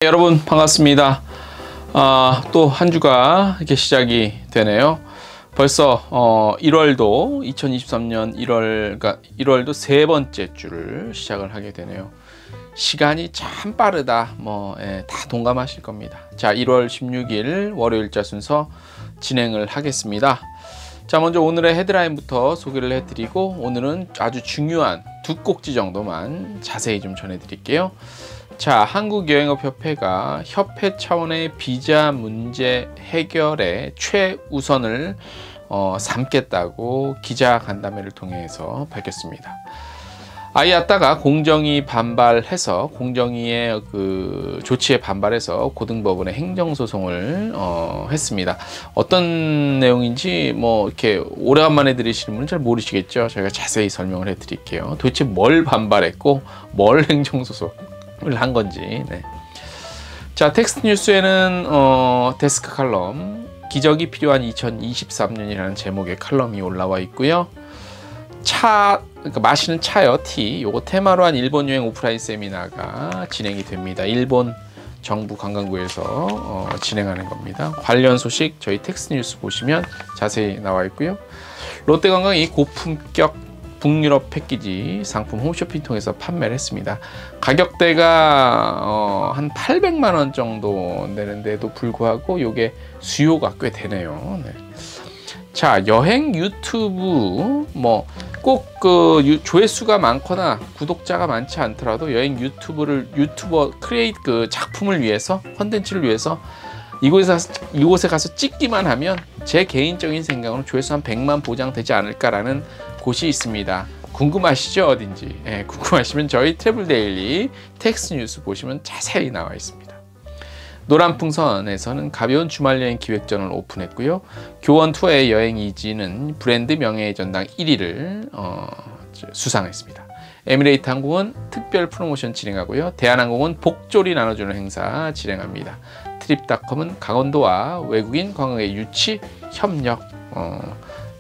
여러분 반갑습니다. 또 한 주가 이렇게 시작이 되네요. 벌써 1월도 2023년 1월, 그러니까 1월도 세 번째 주를 시작을 하게 되네요. 시간이 참 빠르다. 다 동감하실 겁니다. 자, 1월 16일 월요일자 순서 진행을 하겠습니다. 자, 먼저 오늘의 헤드라인부터 소개를 해드리고 오늘은 아주 중요한 두 꼭지 정도만 자세히 좀 전해드릴게요. 자, 한국여행업협회가 협회 차원의 비자 문제 해결에 최우선을 삼겠다고 기자간담회를 통해서 밝혔습니다. 아이아따가 공정위 반발해서 공정위의 그 조치에 반발해서 고등법원에 행정소송을 했습니다. 어떤 내용인지 이렇게 오래간만에 들으시는 분은 잘 모르시겠죠. 저희가 자세히 설명을 해드릴게요. 도대체 뭘 반발했고 뭘 행정소송을 한 건지. 네. 자, 텍스트 뉴스에는 데스크 칼럼 기적이 필요한 2023년이라는 제목의 칼럼이 올라와 있고요. 그러니까 마시는 차요, 티. 요거 테마로 한 일본 여행 오프라인 세미나가 진행이 됩니다. 일본 정부 관광부에서 진행하는 겁니다. 관련 소식 저희 텍스트 뉴스 보시면 자세히 나와 있고요. 롯데관광이 고품격 북유럽 패키지 상품 홈쇼핑 통해서 판매를 했습니다. 가격대가 한 800만 원 정도 되는데도 불구하고 요게 수요가 꽤 되네요. 네. 자, 여행 유튜브 꼭 그 조회수가 많거나 구독자가 많지 않더라도 여행 유튜버 크리에이트 그 작품을 위해서, 컨텐츠를 위해서 이곳에 가서 찍기만 하면 제 개인적인 생각으로 조회수 한 100만 보장되지 않을까라는 곳이 있습니다. 궁금하시죠? 어딘지. 네, 궁금하시면 저희 트래블데일리 텍스트 뉴스 보시면 자세히 나와 있습니다. 노란풍선에서는 가벼운 주말여행 기획전을 오픈했고요. 교원 투어의 여행 이지는 브랜드 명예의 전당 1위를 수상했습니다. 에미레이트 항공은 특별 프로모션 진행하고요. 대한항공은 복조리 나눠주는 행사 진행합니다. 트립닷컴은 강원도와 외국인 관광의 유치 협력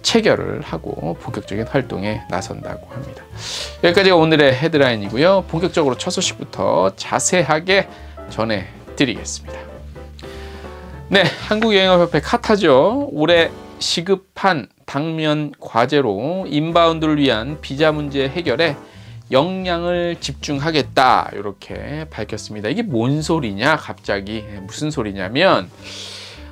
체결을 하고 본격적인 활동에 나선다고 합니다. 여기까지가 오늘의 헤드라인이고요. 본격적으로 첫 소식부터 자세하게 전해드리겠습니다. 네, 한국여행업협회 카타죠. 올해 시급한 당면 과제로 인바운드를 위한 비자 문제 해결에 역량을 집중하겠다, 이렇게 밝혔습니다. 이게 뭔 소리냐, 갑자기 무슨 소리냐면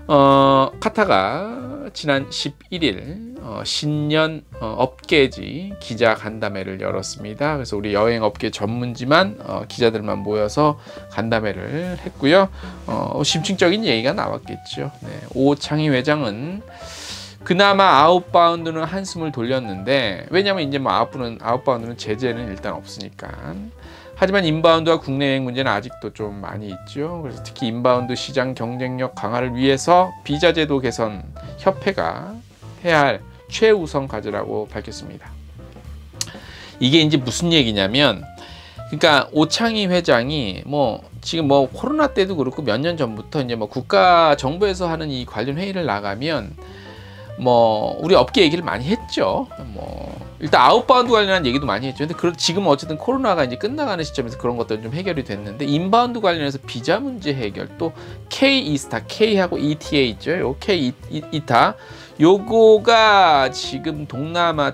카타가 지난 11일 신년 업계지 기자간담회를 열었습니다. 그래서 우리 여행업계 전문지만 기자들만 모여서 간담회를 했고요. 심층적인 얘기가 나왔겠죠. 네, 오창희 회장은 그나마 아웃바운드는 한숨을 돌렸는데, 왜냐면 이제 아웃바운드는 제재는 일단 없으니까. 하지만 인바운드와 국내 여행 문제는 아직도 좀 많이 있죠. 그래서 특히 인바운드 시장 경쟁력 강화를 위해서 비자 제도 개선 협회가 해야 할 최우선 과제라고 밝혔습니다. 이게 이제 무슨 얘기냐면, 그러니까 오창희 회장이 지금 코로나 때도 그렇고 몇 년 전부터 이제 국가 정부에서 하는 이 관련 회의를 나가면 우리 업계 얘기를 많이 했죠. 일단 아웃바운드 관련한 얘기도 많이 했죠. 근데 지금 어쨌든 코로나가 이제 끝나가는 시점에서 그런 것들은 좀 해결이 됐는데, 인바운드 관련해서 비자 문제 해결, 또 K-이스타, K하고 ETA 있죠. 요 K-이타 요거가 지금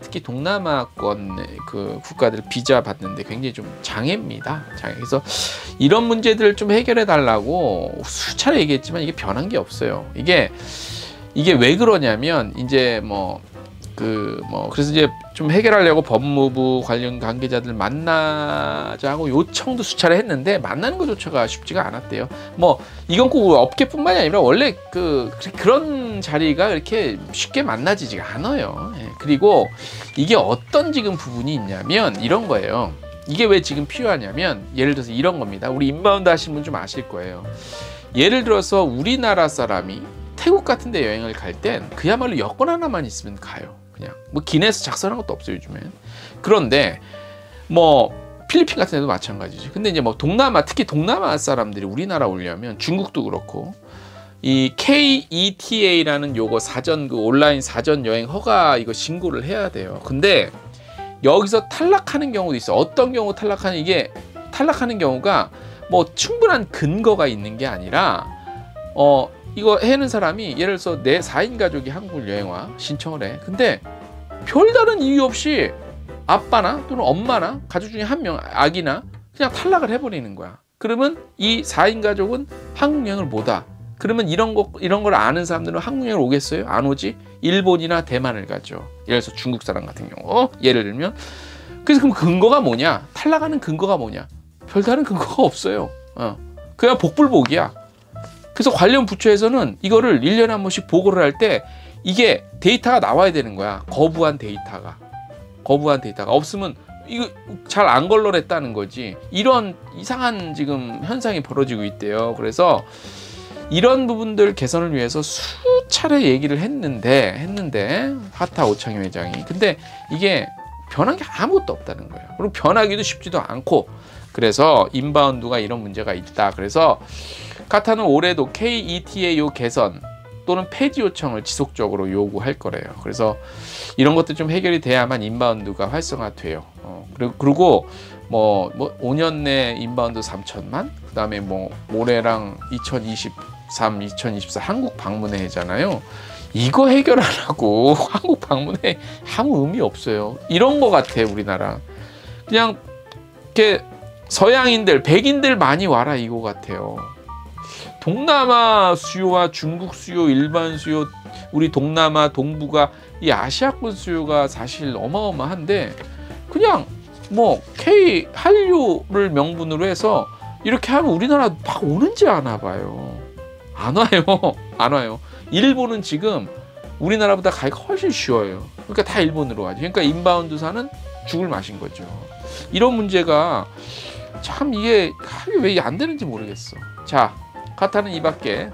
특히 동남아권 그 국가들 비자 받는데 굉장히 좀 장애입니다. 그래서 이런 문제들을 좀 해결해 달라고 수차례 얘기했지만 이게 변한 게 없어요. 이게 왜 그러냐면, 이제 그래서 이제 좀 해결하려고 법무부 관련 관계자들 만나자고 요청도 수차례 했는데 만나는 것조차가 쉽지가 않았대요. 이건 꼭 업계뿐만이 아니라 원래 그런 자리가 이렇게 쉽게 만나지지가 않아요. 예. 그리고 이게 어떤 지금 부분이 있냐면 이런 거예요. 이게 왜 지금 필요하냐면, 예를 들어서 이런 겁니다. 우리 인바운드 하시는 분 좀 아실 거예요. 예를 들어서 우리나라 사람이 태국 같은 데 여행을 갈 땐 그야말로 여권 하나만 있으면 가요. 그냥 기내에서 작성한 것도 없어요, 요즘엔. 그런데 필리핀 같은 데도 마찬가지죠. 근데 이제 특히 동남아 사람들이 우리나라 오려면 중국도 그렇고 이 KETA라는 요거 온라인 사전 여행 허가 이거 신고를 해야 돼요. 근데 여기서 탈락하는 경우도 있어. 어떤 경우 탈락하는 경우가 뭐 충분한 근거가 있는 게 아니라 이거 해는 사람이 예를 들어서 내 4인 가족이 한국을 여행 와 신청을 해. 근데 별다른 이유 없이 아빠나 또는 엄마나 가족 중에 한 명, 아기나 그냥 탈락을 해버리는 거야. 그러면 이 4인 가족은 한국 여행을 못 와. 그러면 이런 걸 아는 사람들은 한국 여행을 오겠어요? 안 오지? 일본이나 대만을 가죠. 예를 들어서 중국 사람 같은 경우. 예를 들면. 그래서 그럼 근거가 뭐냐? 탈락하는 근거가 뭐냐? 별다른 근거가 없어요. 그냥 복불복이야. 그래서 관련 부처에서는 이거를 1년에 한 번씩 보고를 할 때 이게 데이터가 나와야 되는 거야. 거부한 데이터가 없으면 이거 잘 안 걸러냈다는 거지. 이런 이상한 지금 현상이 벌어지고 있대요. 그래서 이런 부분들 개선을 위해서 수차례 얘기를 했는데 하타 오창희 회장이. 근데 이게 변한 게 아무것도 없다는 거예요. 그리고 변하기도 쉽지도 않고. 그래서 인바운드가 이런 문제가 있다. 그래서 카타는 올해도 KETAO 개선 또는 폐지 요청을 지속적으로 요구할 거래요. 그래서 이런 것도 좀 해결이 돼야만 인바운드가 활성화돼요. 그리고 뭐 5년 내 인바운드 3천만, 그 다음에 뭐 올해랑 2023, 2024 한국 방문회잖아요. 이거 해결 안 하고 한국 방문회 아무 의미 없어요. 이런 거 같아 우리나라. 그냥 이렇게 서양인들, 백인들 많이 와라 이거 같아요. 동남아 수요와 중국 수요, 일반 수요, 우리 동남아, 동부가 이 아시아권 수요가 사실 어마어마한데 그냥 뭐 K 한류를 명분으로 해서 이렇게 하면 우리나라 막 오는지 아나 봐요. 안 와요. 일본은 지금 우리나라보다 가기가 훨씬 쉬워요. 그러니까 다 일본으로 가지. 그러니까 인바운드사는 죽을 맛인 거죠. 이런 문제가 참 이게 왜 안 되는지 모르겠어. 자, 카타는 이 밖에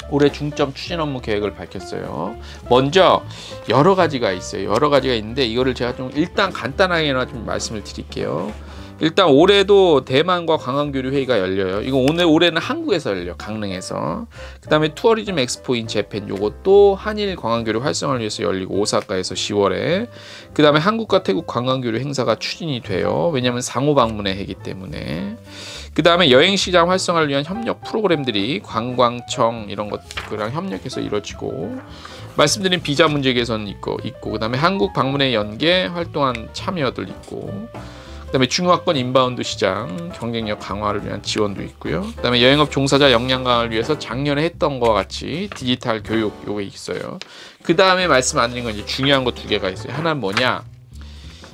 올해 중점 추진 업무 계획을 밝혔어요. 먼저 여러 가지가 있어요. 여러 가지가 있는데 이거를 제가 좀 일단 간단하게나 좀 말씀을 드릴게요. 일단 올해도 대만과 관광교류 회의가 열려요. 이거 올해는 한국에서 열려, 강릉에서. 그 다음에 투어리즘 엑스포 인 재팬, 요것도 한일 관광교류 활성화를 위해서 열리고 오사카에서 10월에. 그 다음에 한국과 태국 관광교류 행사가 추진이 돼요. 왜냐하면 상호 방문회 하기 때문에. 그 다음에 여행시장 활성화를 위한 협력 프로그램들이 관광청 이런 것들랑 협력해서 이루어지고, 말씀드린 비자 문제 개선 있고 그 다음에 한국 방문회 연계 활동한 참여들 있고, 그 다음에 중화권 인바운드 시장 경쟁력 강화를 위한 지원도 있고요. 그 다음에 여행업 종사자 역량 강화를 위해서 작년에 했던 것과 같이 디지털 교육 요게 있어요. 그 다음에 말씀 안 드린 건 이제 중요한 거 2개가 있어요. 하나는 뭐냐?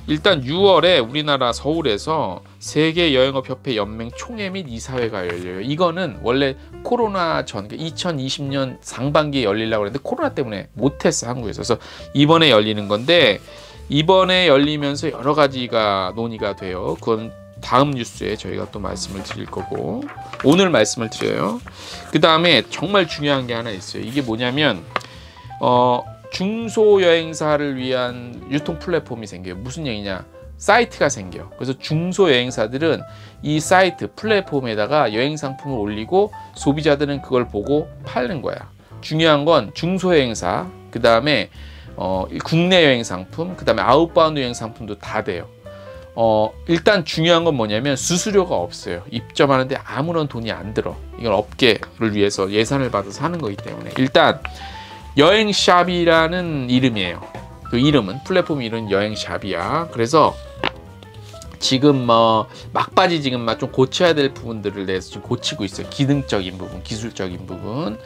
일단 6월에 우리나라 서울에서 세계 여행업 협회 연맹 총회 및 이사회가 열려요. 이거는 원래 코로나 전 2020년 상반기에 열리려고 했는데 코로나 때문에 못했어, 한국에서. 그래서 이번에 열리는 건데, 이번에 열리면서 여러 가지가 논의가 돼요. 그건 다음 뉴스에 저희가 또 말씀을 드릴 거고, 오늘 말씀을 드려요. 그 다음에 정말 중요한 게 하나 있어요. 이게 뭐냐면 중소여행사를 위한 유통 플랫폼이 생겨요. 무슨 얘기냐? 사이트가 생겨. 그래서 중소여행사들은 이 사이트 플랫폼에다가 여행 상품을 올리고 소비자들은 그걸 보고 파는 거야. 중요한 건 중소여행사, 그 다음에 국내 여행 상품, 그 다음에 아웃바운드 여행 상품도 다 돼요. 일단 중요한 건 뭐냐면 수수료가 없어요. 입점하는데 아무런 돈이 안 들어. 이건 업계를 위해서 예산을 받아서 하는 거기 때문에. 일단 여행샵이라는 이름이에요. 그 이름은, 플랫폼 이름은 여행샵이야. 그래서 지금 막바지 지금 막 좀 고쳐야 될 부분들을 내서 좀 고치고 있어요. 기능적인 부분, 기술적인 부분.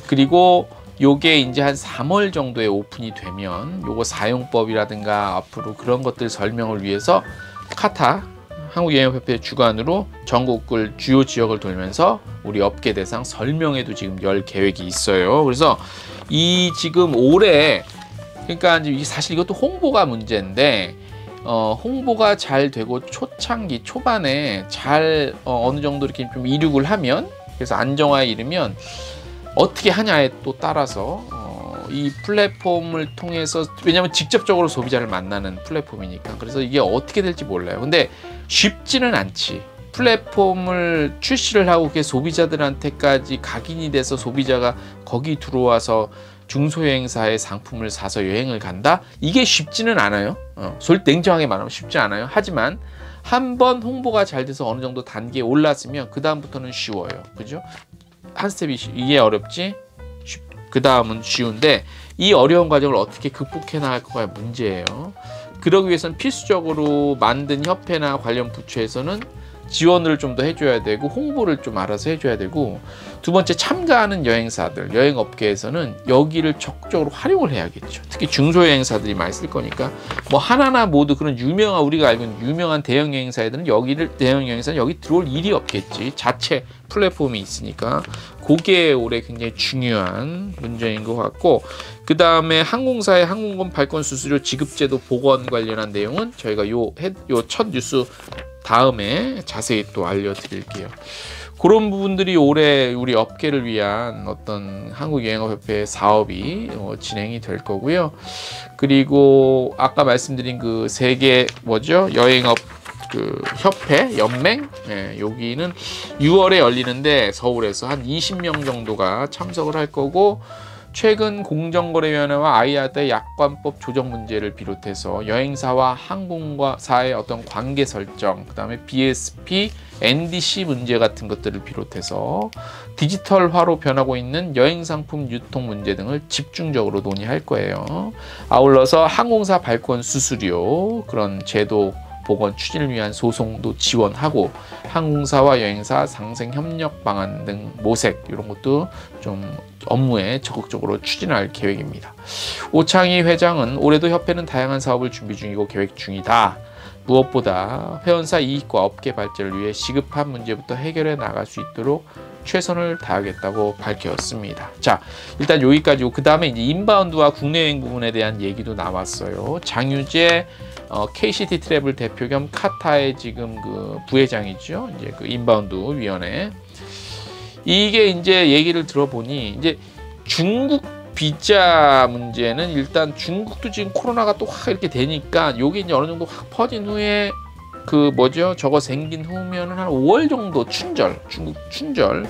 그리고 요게 이제 한 3월 정도에 오픈이 되면 요거 사용법이라든가 앞으로 그런 것들 설명을 위해서 카타 한국여행협회 주관으로 전국을 주요 지역을 돌면서 우리 업계 대상 설명회도 지금 열 계획이 있어요. 그래서 이 지금 올해, 그러니까 이제 사실 이것도 홍보가 문제인데 홍보가 잘 되고 초창기 초반에 잘 어느 정도 이렇게 좀 이륙을 하면, 그래서 안정화에 이르면 어떻게 하냐에 또 따라서 이 플랫폼을 통해서, 왜냐하면 직접적으로 소비자를 만나는 플랫폼이니까, 그래서 이게 어떻게 될지 몰라요. 근데 쉽지는 않지. 플랫폼을 출시를 하고 그게 소비자들한테까지 각인이 돼서 소비자가 거기 들어와서 중소여행사의 상품을 사서 여행을 간다? 이게 쉽지는 않아요. 냉정하게 말하면 쉽지 않아요. 하지만 한번 홍보가 잘 돼서 어느 정도 단계에 올랐으면 그 다음부터는 쉬워요. 그죠? 한 스텝이 이게 어렵지? 그 다음은 쉬운데 이 어려운 과정을 어떻게 극복해 나갈 거가 문제예요. 그러기 위해서는 필수적으로 만든 협회나 관련 부처에서는 지원을 좀 더 해줘야 되고 홍보를 좀 알아서 해줘야 되고, 두 번째 참가하는 여행사들, 여행업계에서는 여기를 적극적으로 활용을 해야겠죠. 특히 중소여행사들이 많이 쓸 거니까 뭐 하나나 모두 그런 유명한, 우리가 알고 있는 유명한 대형 여행사들은 대형 여행사는 여기 들어올 일이 없겠지. 자체 플랫폼이 있으니까 그게 올해 굉장히 중요한 문제인 것 같고, 그 다음에 항공사의 항공권 발권 수수료 지급제도 복원 관련한 내용은 저희가 요 첫 뉴스 다음에 자세히 또 알려드릴게요. 그런 부분들이 올해 우리 업계를 위한 어떤 한국여행업협회 사업이 진행이 될 거고요. 그리고 아까 말씀드린 그 세계 여행업 그 협회 연맹, 여기는 6월에 열리는데 서울에서 한 20명 정도가 참석을 할 거고, 최근 공정거래위원회와 IATA 약관법 조정 문제를 비롯해서 여행사와 항공사의 어떤 관계 설정, 그 다음에 BSP, NDC 문제 같은 것들을 비롯해서 디지털화로 변하고 있는 여행상품 유통 문제 등을 집중적으로 논의할 거예요. 아울러서 항공사 발권 수수료 그런 제도 복원 추진을 위한 소송도 지원하고, 항공사와 여행사 상생 협력 방안 등 모색 이런 것도 좀 업무에 적극적으로 추진할 계획입니다. 오창희 회장은 올해도 협회는 다양한 사업을 준비 중이고 계획 중이다. 무엇보다 회원사 이익과 업계 발전을 위해 시급한 문제부터 해결해 나갈 수 있도록 최선을 다하겠다고 밝혔습니다. 자, 일단 여기까지고, 그 다음에 이제 인바운드와 국내 여행 부분에 대한 얘기도 나왔어요. 장유재 KCT 트래블 대표 겸 카타의 지금 그 부회장이죠. 이제 그 인바운드 위원회. 이게 이제 얘기를 들어보니 이제 중국 비자 문제는 일단 중국도 지금 코로나가 또 확 이렇게 되니까 요게 이제 어느 정도 확 퍼진 후에 저거 생긴 후면은 한 5월 정도 중국 춘절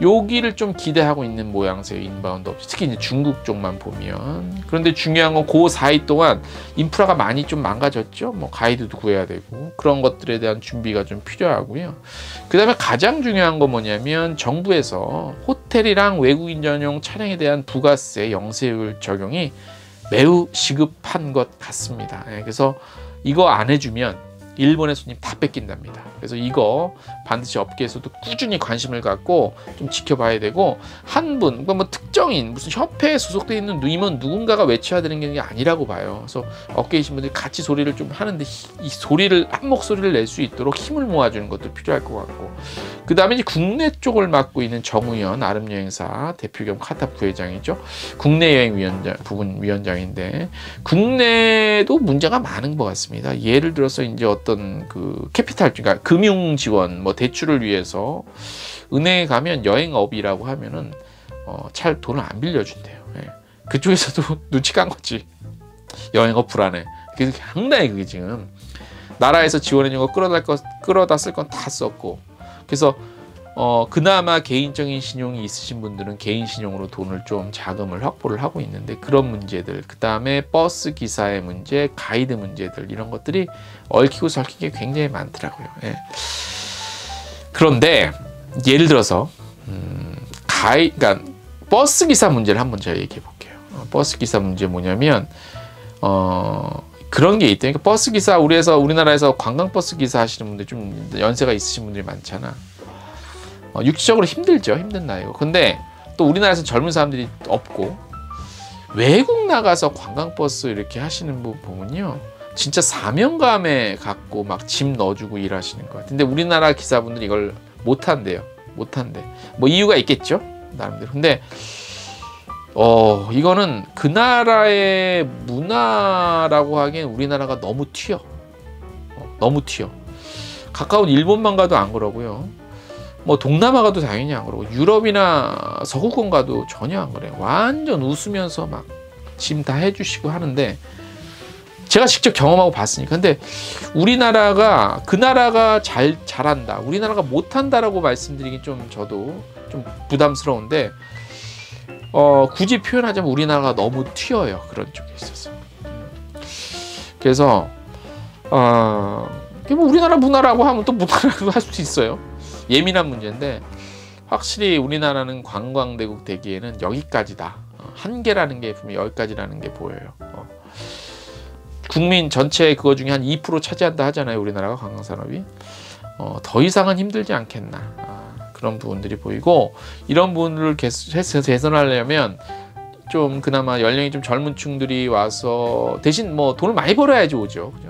여기를 좀 기대하고 있는 모양새요. 인바운드 없이, 특히 이제 중국 쪽만 보면. 그런데 중요한 건 그 사이 동안 인프라가 많이 좀 망가졌죠. 뭐 가이드도 구해야 되고 그런 것들에 대한 준비가 좀 필요하고요. 그 다음에 가장 중요한 건 뭐냐면 정부에서 호텔이랑 외국인 전용 차량에 대한 부가세 영세율 적용이 매우 시급한 것 같습니다. 그래서 이거 안 해주면 일본의 손님 다 뺏긴답니다. 그래서 이거 반드시 업계에서도 꾸준히 관심을 갖고 좀 지켜봐야 되고, 한 분, 그러니까 뭐 특정인 무슨 협회에 소속되어 있는 임원 누군가가 외쳐야 되는 게 아니라고 봐요. 그래서 업계에 계신 분들이 같이 소리를 좀 하는데 이 소리를, 한 목소리를 낼 수 있도록 힘을 모아주는 것도 필요할 것 같고, 그 다음에 이제 국내 쪽을 맡고 있는 정우현 아름여행사 대표 겸 카타 부회장이죠. 국내 여행 부분 위원장인데 국내도 문제가 많은 것 같습니다. 예를 들어서 이제 어떤 그 캐피탈, 그러니까 금융 지원, 뭐 대출을 위해서 은행에 가면 여행업이라고 하면은 잘 돈을 안 빌려준대요. 그쪽에서도 눈치 깐 거지. 여행업 불안해. 그래서 상당히 그게 지금 나라에서 지원해준 거 끌어다 쓸 건 다 썼고, 그래서 그나마 개인적인 신용이 있으신 분들은 개인 신용으로 돈을 좀 자금을 확보를 하고 있는데, 그런 문제들, 그 다음에 버스 기사의 문제, 가이드 문제들, 이런 것들이 얽히고 설킨 게 굉장히 많더라고요. 그런데 예를 들어서 그러니까 버스 기사 문제를 한번 제가 얘기해 볼게요. 버스 기사 문제 뭐냐면 그런 게 있대요. 그러니까 버스 기사, 우리나라에서 관광버스 기사 하시는 분들, 좀 연세가 있으신 분들이 많잖아. 육체적으로 힘들죠. 힘든 나이고. 근데 또 우리나라에서 젊은 사람들이 없고, 외국 나가서 관광버스 이렇게 하시는 분 보면요, 진짜 사명감에 갖고 막 짐 넣어주고 일하시는 것 같아요. 근데 우리나라 기사분들이 이걸 못한대요. 못한대. 뭐 이유가 있겠죠, 나름대로. 근데 이거는 그 나라의 문화라고 하기엔 우리나라가 너무 튀어. 너무 튀어. 가까운 일본만 가도 안 그러고요. 뭐 동남아 가도 당연히 안 그러고, 유럽이나 서구권 가도 전혀 안 그래요. 완전 웃으면서 막 짐 다 해주시고 하는데, 제가 직접 경험하고 봤으니까. 근데 우리나라가, 그 나라가 잘한다, 우리나라가 못한다라고 말씀드리긴 좀 저도 좀 부담스러운데, 굳이 표현하자면 우리나라가 너무 튀어요. 그런 쪽에 있어서. 그래서 뭐 우리나라 문화라고 하면 또 문화라고 할 수도 있어요. 예민한 문제인데 확실히 우리나라는 관광대국 되기에는 여기까지다. 한계라는 게 분명히 여기까지라는 게 보여요. 국민 전체 그거 중에 한 2% 차지한다 하잖아요. 우리나라가 관광산업이. 더 이상은 힘들지 않겠나. 그런 부분들이 보이고, 이런 부분들을 계속해서 개선하려면 좀 그나마 연령이 좀 젊은 층들이 와서 대신 뭐 돈을 많이 벌어야지 오죠. 그죠?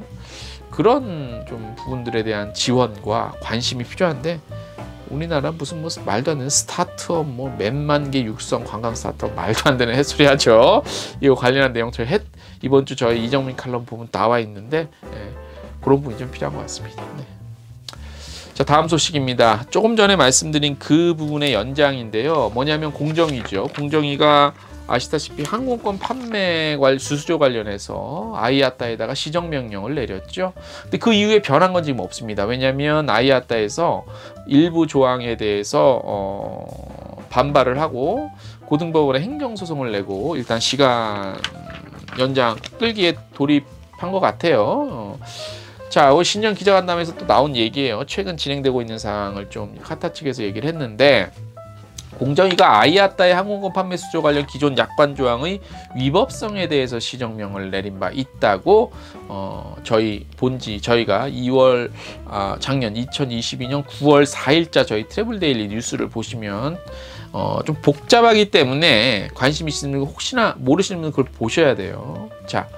그런 좀 부분들에 대한 지원과 관심이 필요한데, 우리나라 무슨 뭐 말도 안 되는 스타트업 뭐 몇만 개 육성 관광 스타트업 말도 안 되는 햇소리 하죠. 이거 관련한 내용 이번 주 저희 이정민 칼럼 보면 나와 있는데, 그런 부분이 좀 필요한 것 같습니다. 네. 자, 다음 소식입니다. 조금 전에 말씀드린 그 부분의 연장인데요. 뭐냐면 공정위죠. 공정위가 아시다시피 항공권 판매 수수료 관련해서 아이아따에다가 시정명령을 내렸죠. 근데 그 이후에 변한 건 지금 없습니다. 왜냐하면 아이아따에서 일부 조항에 대해서 반발을 하고 고등법원에 행정소송을 내고 일단 시간 연장 끌기에 돌입한 것 같아요. 자, 신년 기자간담회에서 또 나온 얘기예요. 최근 진행되고 있는 사항을 좀 카타 측에서 얘기를 했는데, 공정위가 아이아따의 항공권 판매 수수료 관련 기존 약관 조항의 위법성에 대해서 시정명을 내린 바 있다고 저희가 2월 작년 2022년 9월 4일자 저희 트래블데일리 뉴스를 보시면 좀 복잡하기 때문에 관심 있으신 분 혹시나 모르시는 분 그걸 보셔야 돼요. 자,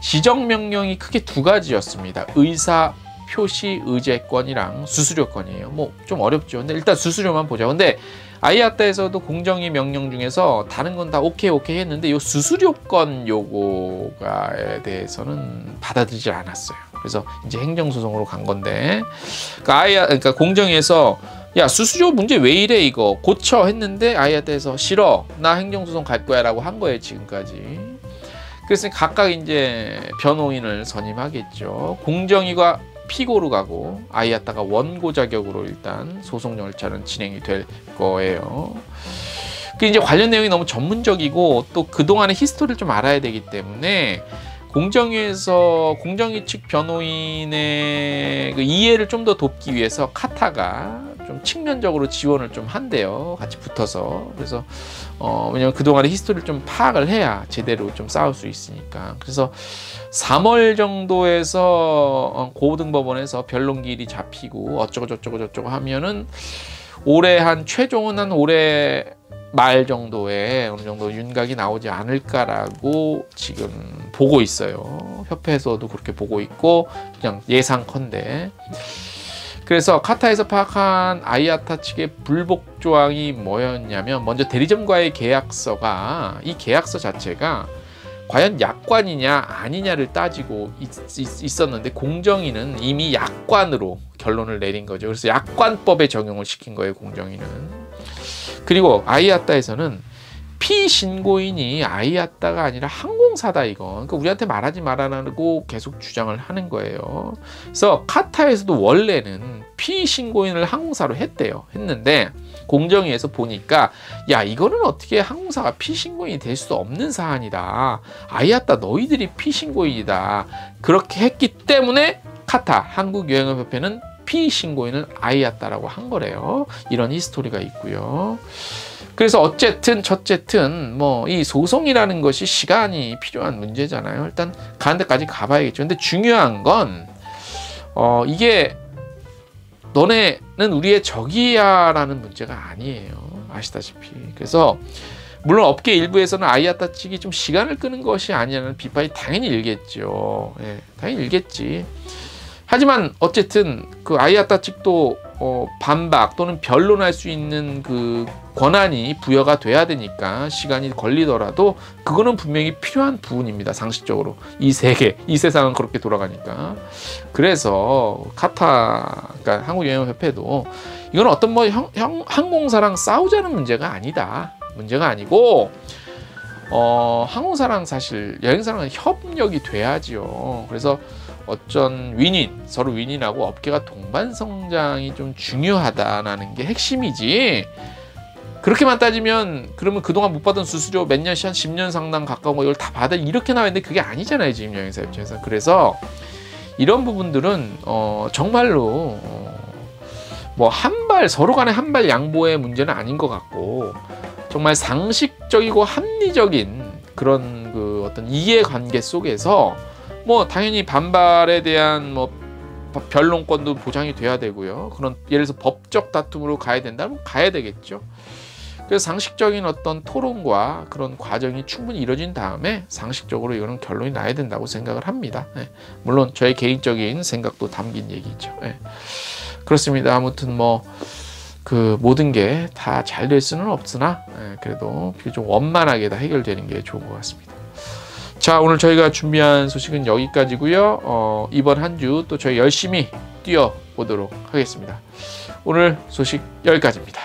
시정명령이 크게 두 가지였습니다. 의사 표시 의제권이랑 수수료권이에요. 뭐 좀 어렵죠. 근데 일단 수수료만 보자. 근데 아이아따에서도 공정위 명령 중에서 다른 건 다 오케이 했는데 이 수수료권 요구에 대해서는 받아들이지 않았어요. 그래서 이제 행정소송으로 간 건데, 그러니까 공정위에서 야, 수수료 문제 왜 이래 이거 고쳐 했는데 아이아따에서 싫어, 나 행정소송 갈 거야라고 한 거예요 지금까지. 그래서 각각 이제 변호인을 선임하겠죠. 공정위가 피고로 가고 아이아따가 원고 자격으로 일단 소송 절차는 진행이 될 거예요. 그 이제 관련 내용이 너무 전문적이고 또 그동안의 히스토리를 좀 알아야 되기 때문에 공정위 측 변호인의 그 이해를 좀 더 돕기 위해서 카타가 좀 측면적으로 지원을 좀 한대요. 같이 붙어서. 그래서 왜냐면 그동안의 히스토리를 좀 파악을 해야 제대로 좀 싸울 수 있으니까. 그래서 3월 정도에서 고등법원에서 변론기일이 잡히고 어쩌고 하면은 최종은 한 올해 말 정도에 어느 정도 윤곽이 나오지 않을까라고 지금 보고 있어요. 협회에서도 그렇게 보고 있고 그냥 예상컨대. 그래서 카타에서 파악한 아이아따 측의 불복 조항이 뭐였냐면, 먼저 대리점과의 계약서가, 이 계약서 자체가 과연 약관이냐 아니냐를 따지고 있었는데 공정위는 이미 약관으로 결론을 내린 거죠. 그래서 약관법에 적용을 시킨 거예요, 공정위는. 그리고 아이아따에서는 피신고인이 아이아따가 아니라 항공사다 이건. 그러니까 우리한테 말하지 말아라고 계속 주장을 하는 거예요. 그래서 카타에서도 원래는 피신고인을 항공사로 했는데 공정위에서 보니까 야, 이거는 어떻게 항공사가 피신고인이 될 수 없는 사안이다. 아이아따 너희들이 피신고인이다. 그렇게 했기 때문에 카타 한국여행업협회는 피신고인을 아이아따라고 한 거래요. 이런 히스토리가 있고요. 그래서 어쨌든 뭐 이 소송이라는 것이 시간이 필요한 문제잖아요. 일단 가는 데까지 가봐야겠죠. 근데 중요한 건 이게 너네는 우리의 적이야라는 문제가 아니에요. 아시다시피. 그래서 물론 업계 일부에서는 아이아따 측이 좀 시간을 끄는 것이 아니냐는 비판이 당연히 일겠죠. 예, 당연히 일겠지. 하지만 어쨌든 그 아이아따 측도 반박 또는 변론할 수 있는 그 권한이 부여가 돼야 되니까 시간이 걸리더라도 그거는 분명히 필요한 부분입니다. 상식적으로 이 세상은 그렇게 돌아가니까. 그래서 그러니까 한국여행협회도 이건 어떤 뭐 항공사랑 싸우자는 문제가 아니다. 문제가 아니고 항공사랑 사실 여행사랑은 협력이 돼야지요. 그래서 어쩐 서로 윈윈하고 업계가 동반 성장이 좀 중요하다라는 게 핵심이지. 그렇게만 따지면 그러면 그동안 못 받은 수수료 몇 년씩 한 10년 상당 가까운 거 이걸 다 받아 이렇게 나와 있는데 그게 아니잖아요, 지금 여행사 입장에서. 그래서 이런 부분들은 정말로 뭐 한 발 서로 간의 한 발 양보의 문제는 아닌 것 같고 정말 상식적이고 합리적인 그런 그 어떤 이해관계 속에서 뭐 당연히 반발에 대한 뭐 변론권도 보장이 돼야 되고요. 그런 예를 들어서 법적 다툼으로 가야 된다면 가야 되겠죠. 그래서 상식적인 어떤 토론과 그런 과정이 충분히 이루어진 다음에 상식적으로 이거는 결론이 나야 된다고 생각을 합니다. 물론 저의 개인적인 생각도 담긴 얘기죠. 그렇습니다. 아무튼 뭐 그 모든 게 다 잘 될 수는 없으나 그래도 좀 원만하게 다 해결되는 게 좋은 것 같습니다. 자, 오늘 저희가 준비한 소식은 여기까지고요. 이번 한 주 또 저희 열심히 뛰어보도록 하겠습니다. 오늘 소식 여기까지입니다.